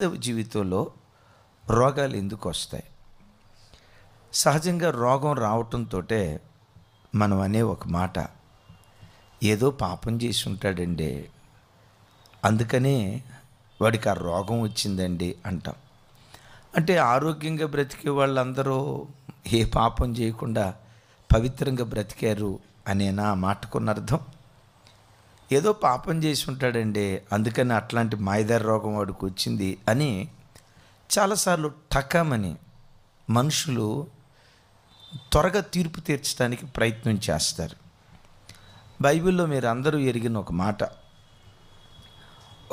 క్రైస్తవ జీవితంలో రోగాలు ఎందుకు వస్తాయి? సహజంగా రోగం రావటంతో మనం అనే ఒక మాట, ఏదో పాపం చేసి ఉంటాడండి, అందుకనే వాడికి ఆ రోగం వచ్చిందండి అంటాం. అంటే ఆరోగ్యంగా బ్రతికే వాళ్ళందరూ ఏ పాపం చేయకుండా పవిత్రంగా బ్రతికారు అనేనా ఆ మాటకున్న అర్థం? ఏదో పాపం చేసి ఉంటాడండి, అందుకని అట్లాంటి మాయదారి రోగం వాడికి వచ్చింది అని చాలాసార్లు టకామని మనుషులు త్వరగా తీర్పు తీర్చడానికి ప్రయత్నం చేస్తారు. బైబిల్లో మీరు అందరూ ఎరిగిన ఒక మాట,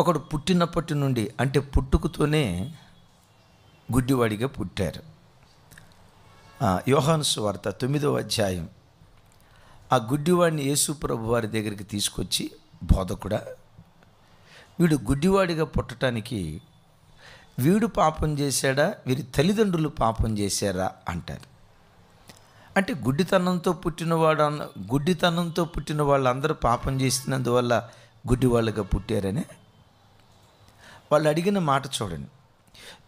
ఒకడు పుట్టినప్పటి నుండి అంటే పుట్టుకతోనే గుడ్డివాడిగా పుట్టారు. యోహాను సువార్త 9వ అధ్యాయం. ఆ గుడ్డివాడిని యేసు ప్రభు వారి దగ్గరికి తీసుకొచ్చి, బోధకుడా, వీడు గుడ్డివాడిగా పుట్టడానికి వీడు పాపం చేశాడా, వీరి తల్లిదండ్రులు పాపం చేశారా అంటారు. అంటే గుడ్డితనంతో పుట్టిన వాళ్ళందరూ పాపం చేసినందువల్ల గుడ్డివాళ్ళుగా పుట్టారనే వాళ్ళు అడిగిన మాట చూడండి.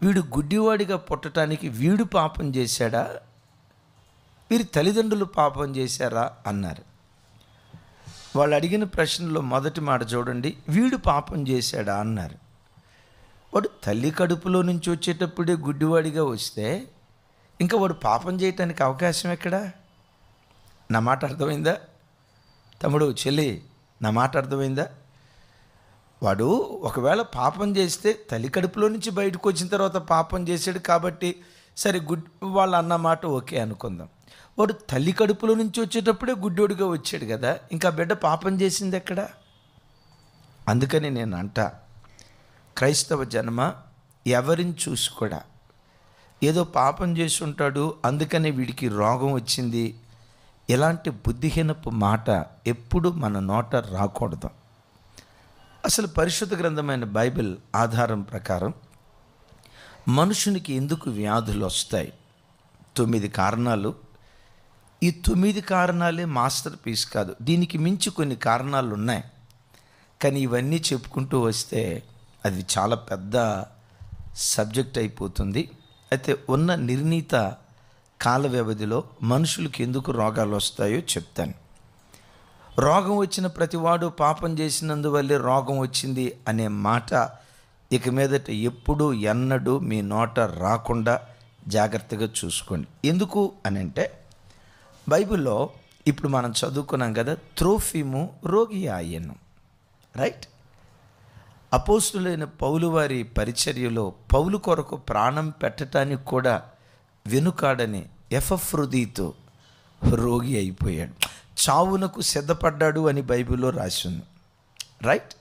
వీడు గుడ్డివాడిగా పుట్టడానికి వీడు పాపం చేశాడా, వీరి తల్లిదండ్రులు పాపం చేశారా అన్నారు. వాళ్ళు అడిగిన ప్రశ్నలో మొదటి మాట చూడండి, వీడు పాపం చేశాడా అన్నారు. వాడు తల్లి కడుపులో నుంచి వచ్చేటప్పుడే గుడ్డివాడిగా వస్తే ఇంకా వాడు పాపం చేయటానికి అవకాశం ఎక్కడా? నా మాట అర్థమైందా తమ్ముడు, చెల్లి? నా మాట అర్థమైందా? వాడు ఒకవేళ పాపం చేస్తే తల్లి కడుపులో నుంచి బయటకు వచ్చిన తర్వాత పాపం చేశాడు కాబట్టి సరే, వాళ్ళు అన్న మాట ఓకే అనుకుందాం. వాడు తల్లి కడుపులో నుంచి వచ్చేటప్పుడే గుడ్డోడిగా వచ్చాడు కదా, ఇంకా బిడ్డ పాపం చేసింది ఎక్కడ? అందుకని నేను అంటా, క్రైస్తవ జన్మ ఎవరిని చూసి కూడా ఏదో పాపం చేసి ఉంటాడు అందుకని వీడికి రోగం వచ్చింది, ఇలాంటి బుద్ధిహీనపు మాట ఎప్పుడు మన నోట రాకూడదు. అసలు పరిశుద్ధ గ్రంథమైన బైబిల్ ఆధారం ప్రకారం మనుషునికి ఎందుకు వ్యాధులు వస్తాయి? 9 కారణాలు. ఈ 9 కారణాలే మాస్టర్ పీస్ కాదు, దీనికి మించి కొన్ని కారణాలు ఉన్నాయి. కానీ ఇవన్నీ చెప్పుకుంటూ వస్తే అది చాలా పెద్ద సబ్జెక్ట్ అయిపోతుంది. అయితే ఉన్న నిర్ణీత కాల వ్యవధిలో మనుషులకు ఎందుకు రోగాలు వస్తాయో చెప్తాను. రోగం వచ్చిన ప్రతివాడు పాపం చేసినందువల్లే రోగం వచ్చింది అనే మాట ఇక మీదట ఎప్పుడూ ఎన్నడూ మీ నోట రాకుండా జాగ్రత్తగా చూసుకోండి. ఎందుకు అని అంటే, బైబిల్లో ఇప్పుడు మనం చదువుకున్నాం కదా, త్రోఫిము రోగి ఆయను, రైట్? అపోస్తులైన పౌలు వారి పరిచర్యలో పౌలు కొరకు ప్రాణం పెట్టడానికి కూడా వెనుకాడని ఎపఫ్రొదీతు రోగి అయిపోయాడు, చావునకు సిద్ధపడ్డాడు అని బైబిల్లో రాసింది, రైట్?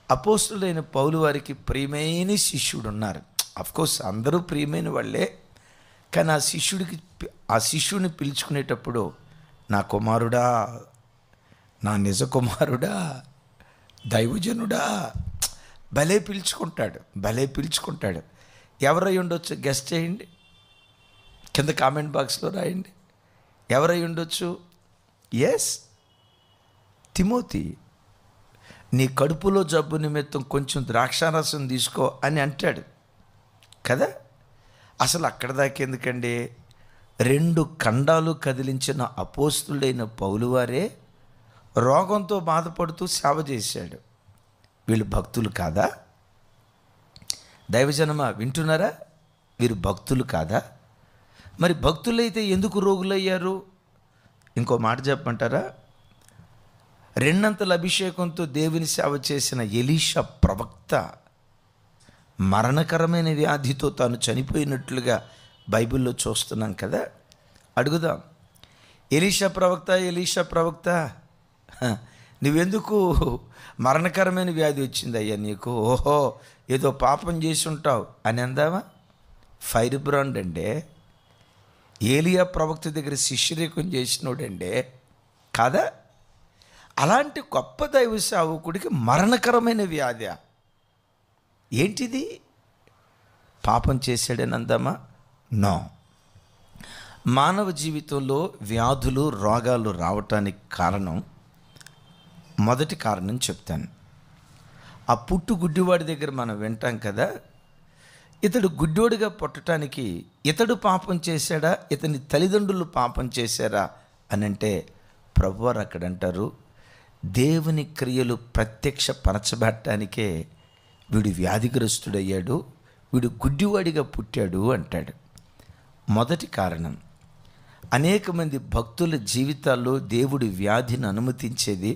అపోస్తులైన పౌలు వారికి ప్రియమైన శిష్యుడు ఉన్నారు. అఫ్కోర్స్ అందరూ ప్రియమైన వాళ్ళే, కానీ ఆ శిష్యుడిని పిలుచుకునేటప్పుడు నా కుమారుడా, నా నిజ కుమారుడా, దైవజనుడా, భలే పిలుచుకుంటాడు. ఎవరై ఉండొచ్చు గెస్ట్ చేయండి, కింద కామెంట్ బాక్స్లో రాయండి. ఎవరై ఉండొచ్చు? Yes, Timothy. నీ కడుపులో జబ్బు నిమిత్తం కొంచెం ద్రాక్షారసం తీసుకో అని అంటాడు కదా. అసలు అక్కడ దాకా ఎందుకండి? 2 ఖండాలు కదిలించిన అపోస్తులైన పౌలు వారే రోగంతో బాధపడుతూ సేవ చేశాడు. వీళ్ళు భక్తులు కాదా? దైవజనమా వింటున్నారా? వీరు భక్తులు కాదా? మరి భక్తులైతే ఎందుకు రోగులయ్యారు? ఇంకో మాట చెప్పమంటారా? 2 అభిషేకంతో దేవుని సేవ చేసిన ఎలీషా ప్రవక్త మరణకరమైన వ్యాధితో తాను చనిపోయినట్లుగా బైబిల్లో చూస్తున్నాం కదా. అడుగుదాం, ఎలీషా ప్రవక్త నువ్వెందుకు మరణకరమైన వ్యాధి వచ్చింది అయ్యా నీకు? ఓహో, ఏదో పాపం చేసి ఉంటావు అని అందామా? ఫైర్ బ్రాండ్ అండే, ఏలియా ప్రవక్త దగ్గర శిష్యరేకం చేసినోడండే కాదా? అలాంటి గొప్ప దైవ సేవకుడికి మరణకరమైన వ్యాధి ఏంటిది? పాపం చేశాడని అందామా? నో. మానవ జీవితంలో వ్యాధులు రోగాలు రావటానికి కారణం, మొదటి కారణం చెప్తాను. ఆ పుట్టు గుడ్డివాడి దగ్గర మనం వింటాం కదా, ఇతడు గుడ్డోడిగా పుట్టడానికి ఇతడు పాపం చేశాడా, ఇతని తల్లిదండ్రులు పాపం చేశారా అని అంటే ప్రభువారు అక్కడ అంటారు, దేవుని క్రియలు ప్రత్యక్షపరచబడటానికే వీడు వ్యాధిగ్రస్తుడయ్యాడు, వీడు గుడ్డివాడిగా పుట్టాడు అంటాడు. మొదటి కారణం, అనేక మంది భక్తుల జీవితాల్లో దేవుడు వ్యాధిని అనుమతించేది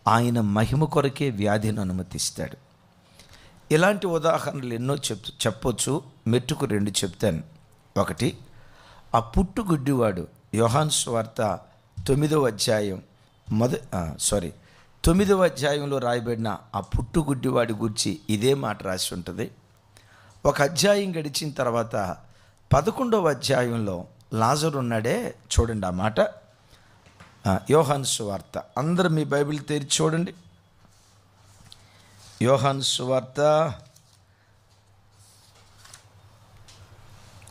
ఆయన మహిమ కొరకే వ్యాధిని అనుమతిస్తాడు. ఇలాంటి ఉదాహరణలు ఎన్నో చెప్పొచ్చు. మెట్టుకు 2 చెప్తాను. ఒకటి, ఆ పుట్టుగుడ్డివాడు యోహాను సువార్త 9వ అధ్యాయంలో రాయబడిన ఆ పుట్టుగుడ్డివాడి గురించి ఇదే మాట రాసి ఉంటుంది. ఒక అధ్యాయం గడిచిన తర్వాత 11వ అధ్యాయంలో లాజరు ఉన్నాడే, చూడండి ఆ మాట. యోహాను సువార్త, అందరూ మీ బైబిల్ తెరిచి చూడండి. యోహాను సువార్త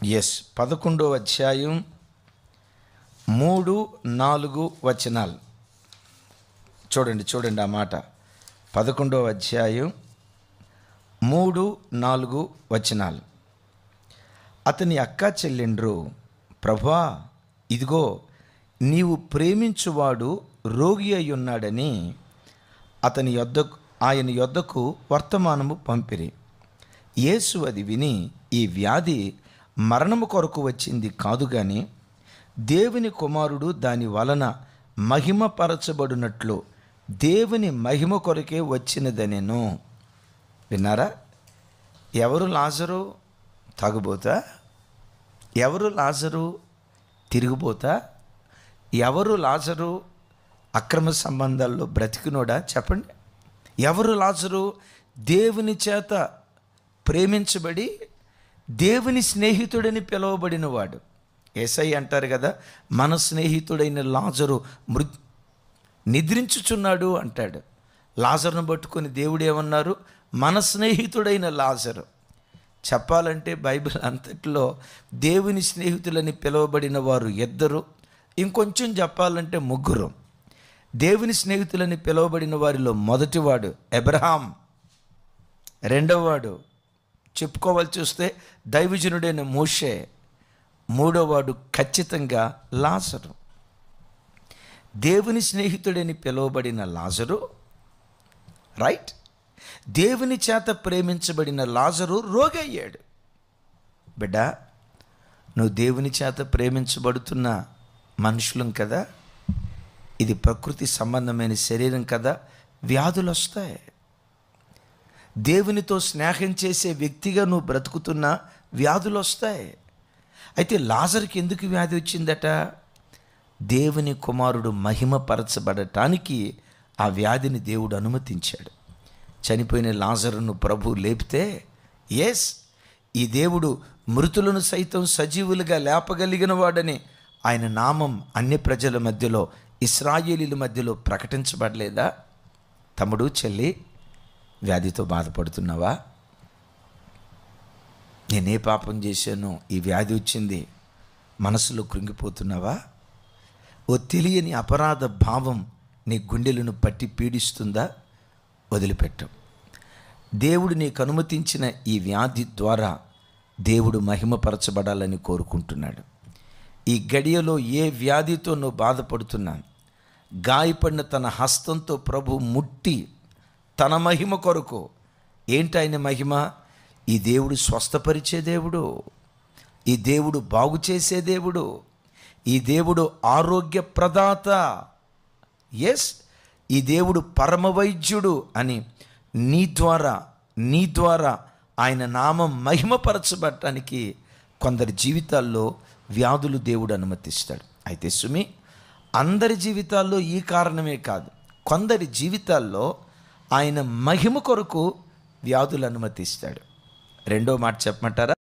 11వ అధ్యాయం 3-4 వచనాలు చూడండి ఆ మాట. 11వ అధ్యాయం 3-4 వచనాలు. అతని అక్క చెల్లెండ్రు, ప్రభువా, ఇదిగో నీవు ప్రేమించువాడు రోగి అయి ఉన్నాడని ఆయన యొద్దకు వర్తమానము పంపిరి. యేసు అది విని, ఈ వ్యాధి మరణము కొరకు వచ్చింది కాదు గాని దేవుని కుమారుడు దాని వలన మహిమపరచబడినట్లు దేవుని మహిమ కొరకే వచ్చినదనెను. విన్నారా? ఎవరు లాజరు? తాగుబోతా? ఎవరు లాజరు? తిరిగిపోతా? ఎవరు లాజరు? అక్రమ సంబంధాల్లో బ్రతికినోడా? చెప్పండి. ఎవరు లాజరు? దేవుని చేత ప్రేమించబడి దేవుని స్నేహితుడని పిలువబడినవాడు. యేసయ్య అంటారు కదా, మన స్నేహితుడైన లాజరు నిద్రించుచున్నాడు అంటాడు. లాజరును పట్టుకొని దేవుడు ఏమన్నారు? మన స్నేహితుడైన లాజరు. చెప్పాలంటే బైబిల్ అంతట్లో దేవుని స్నేహితులని పిలువబడిన వారు 2, ఇంకొంచెం చెప్పాలంటే 3. దేవుని స్నేహితులని పిలువబడిన వారిలో మొదటివాడు అబ్రహాం, రెండవవాడు చెప్పుకోవాల్సి వస్తే దైవజనుడైన మోషే, మూడోవాడు ఖచ్చితంగా లాజరు. దేవుని స్నేహితుడని పిలువబడిన లాజరు, రైట్, దేవుని చేత ప్రేమించబడిన లాజరు రోగి అయ్యాడు. బిడ్డ, నువ్వు దేవుని చేత ప్రేమించబడుతున్న మనుషులం కదా, ఇది ప్రకృతి సంబంధమైన శరీరం కదా, వ్యాధులు వస్తాయి. దేవునితో స్నేహం చేసే వ్యక్తిగా నువ్వు బ్రతుకుతున్నా వ్యాధులు వస్తాయి. అయితే లాజరుకి ఎందుకు వ్యాధి వచ్చిందట? దేవుని కుమారుడు మహిమపరచబడటానికి ఆ వ్యాధిని దేవుడు అనుమతించాడు. చనిపోయిన లాజరును ప్రభు లేపితే, ఎస్, ఈ దేవుడు మృతులను సైతం సజీవులుగా లేపగలిగిన వాడని ఆయన నామం అన్య ప్రజల మధ్యలో, ఇశ్రాయేలీల మధ్యలో ప్రకటించబడలేదా? తమ్ముడు, చెల్లి, వ్యాధితో బాధపడుతున్నావా? నేనే పాపం చేశాను, ఈ వ్యాధి వచ్చింది, మనసులో కృంగిపోతున్నావా? ఓ తెలియని అపరాధ భావం నీ గుండెలను పట్టి పీడిస్తుందా? వదిలిపెట్టు. దేవుడు నీకు అనుమతించిన ఈ వ్యాధి ద్వారా దేవుడు మహిమపరచబడాలని కోరుకుంటున్నాడు. ఈ గడియలో ఏ వ్యాధితో నువ్వు బాధపడుతున్నా, గాయపడిన తన హస్తంతో ప్రభు ముట్టి తన మహిమ కొరకు, ఏంటి ఆయన మహిమ? ఈ దేవుడు స్వస్థపరిచే దేవుడు, ఈ దేవుడు బాగు చేసే దేవుడు, ఈ దేవుడు ఆరోగ్య ప్రదాత, ఎస్, ఈ దేవుడు పరమవైద్యుడు అని నీ ద్వారా ఆయన నామం మహిమపరచబడటానికి కొందరి జీవితాల్లో వ్యాధులు దేవుడు అనుమతిస్తాడు. అయితే సుమి, అందరి జీవితాల్లో ఈ కారణమే కాదు, కొందరి జీవితాల్లో ఆయన మహిమ కొరకు వ్యాధులు అనుమతిస్తాడు. రెండో మాట చెప్పమంటారా?